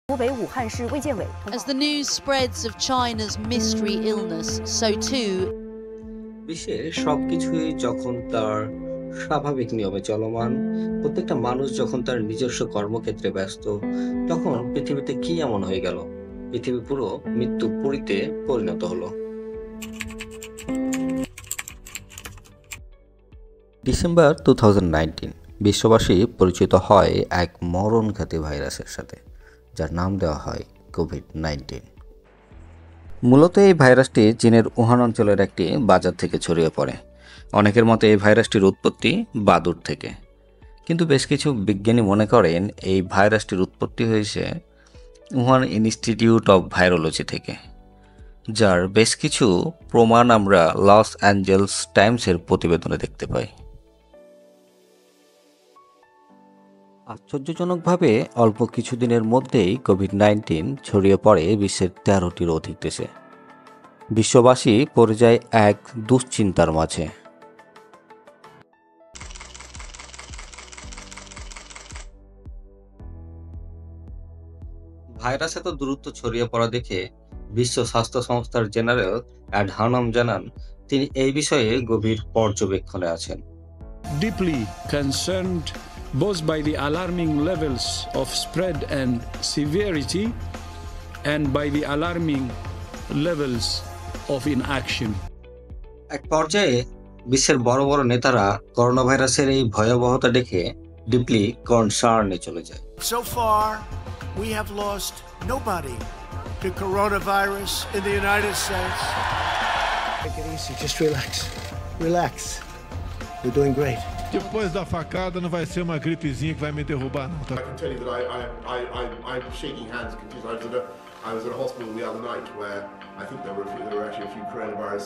As the news spreads of China's mystery illness, so too বিশ্বের সবকিছুই যখন তার স্বাভাবিক নিয়মে চলমান, প্রত্যেকটা মানুষ যখন তার নিজস্ব কর্মক্ষেত্রে ব্যস্ত, তখন পৃথিবীতে কি এমন হয়ে গেল? পৃথিবী পুরো মৃত্যু পুরীতে পরিণত হলো। ডিসেম্বর 2019 বিশ্ববাসী পরিচিত হয় এক মরণঘাতী ভাইরাসের সাথে, যার নাম দেওয়া হয় কোভিড-19। মূলত এই ভাইরাসটি চীনের উহান অঞ্চলের একটি বাজার থেকে ছড়িয়ে পড়ে। অনেকের মতে এই ভাইরাসটির উৎপত্তি বাদুড় থেকে, কিন্তু বেশ কিছু বিজ্ঞানী মনে করেন এই ভাইরাসটির উৎপত্তি হয়েছে উহান ইনস্টিটিউট অব ভাইরোলজি থেকে, যার বেশ কিছু প্রমাণ আমরা লস অ্যাঞ্জেলস টাইমসের প্রতিবেদনে দেখতে পাই। আশ্চর্যজনকভাবে অল্প কিছুদিনের মধ্যেই কোভিড-19 ছড়িয়ে পড়ে বিশ্বের 13টির অধিক দেশে। বিশ্ববাসী পড়ে যায় এক দুশ্চিন্তার মাঝে। ভাইরাস এত দ্রুত ছড়িয়ে পড়া দেখে বিশ্ব স্বাস্থ্য সংস্থার জেনারেল অ্যাডহানম জানান, তিনি এই বিষয়ে গভীর পর্যবেক্ষণে আছেন। Deeply concerned both by the alarming levels of spread and severity and by the alarming levels of inaction. এক পর্যায়ে বিশ্বের বড় বড় নেতারা করোনা ভাইরাসের এই ভয়াবহতা দেখে ডিপলি কনসার্নে চলে যায়। So far, we have lost nobody to coronavirus in the United States. Take it easy, just relax. Relax. We're doing great. Depois da facada não vai ser uma gripezinha que vai me derrubar, não. I can tell you that I'm shaking hands because I was at a hospital the other night where I think there were actually a few coronavirus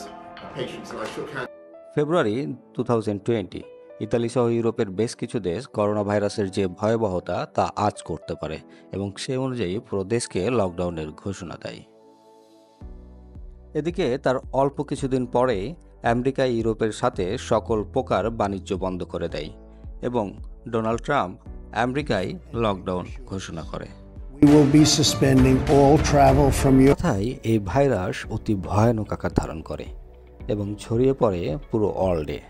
patients, and I shook hands. February 2020 Italy সহ ইউরোপের বেশ কিছু দেশ corona ভাইরাসের যে ভয়াবহতা তা আঁচ করতে পারে এবং সেই অনুযায়ী পুরো দেশকে লকডাউনের ঘোষণা দেয়। এদিকে তার অল্প কিছুদিন পরে আমেরিকা ইউরোপের সাথে সকল প্রকার বাণিজ্য বন্ধ করে দেয় এবং ডোনাল্ড ট্রাম্প আমেরিকায় লকডাউন ঘোষণা করে। কথায় এই ভাইরাস অতি ভয়ানক আকার ধারণ করে এবং ছড়িয়ে পড়ে পুরো ওয়ার্ল্ডে।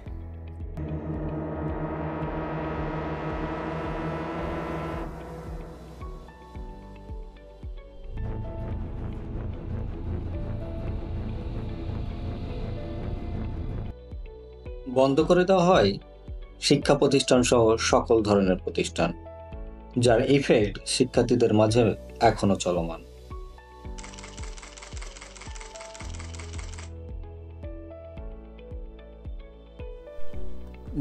বন্ধ করে দেওয়া হয় শিক্ষা প্রতিষ্ঠান সহ সকল ধরনের প্রতিষ্ঠান, যার ইফেক্ট শিক্ষার্থীদের মাঝে এখনো চলমান।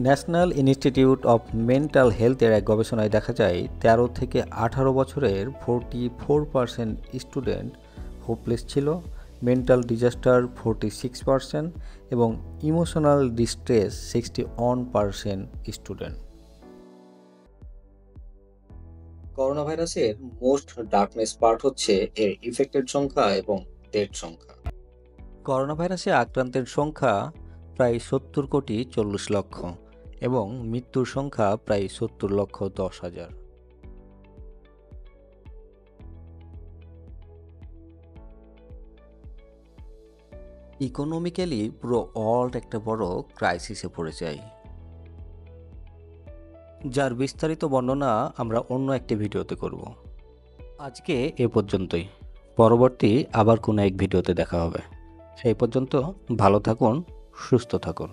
ন্যাশনাল ইনস্টিটিউট অফ মেন্টাল হেলথের এক গবেষণায় দেখা যায় 13 থেকে 18 বছরের 44% স্টুডেন্ট হোপলেস ছিল, মেন্টাল ডিজাস্টার 46% এবং ইমোশনাল ডিস্ট্রেস 61% স্টুডেন্ট। করোনা ভাইরাসের মোস্ট ডার্কনেস পার্ট হচ্ছে এর ইফেক্টেড সংখ্যা এবং ডেথ সংখ্যা। করোনা ভাইরাসে আক্রান্তের সংখ্যা প্রায় 70 কোটি 40 লক্ষ এবং মৃত্যুর সংখ্যা প্রায় 70 লক্ষ 10 হাজার। ইকোনমিক্যালি পুরো ওয়ার্ল্ড একটা বড় ক্রাইসিসে পড়ে যায়, যার বিস্তারিত বর্ণনা আমরা অন্য একটি ভিডিওতে করব। আজকে এ পর্যন্তই, পরবর্তী আবার কোনো এক ভিডিওতে দেখা হবে। সেই পর্যন্ত ভালো থাকুন, সুস্থ থাকুন।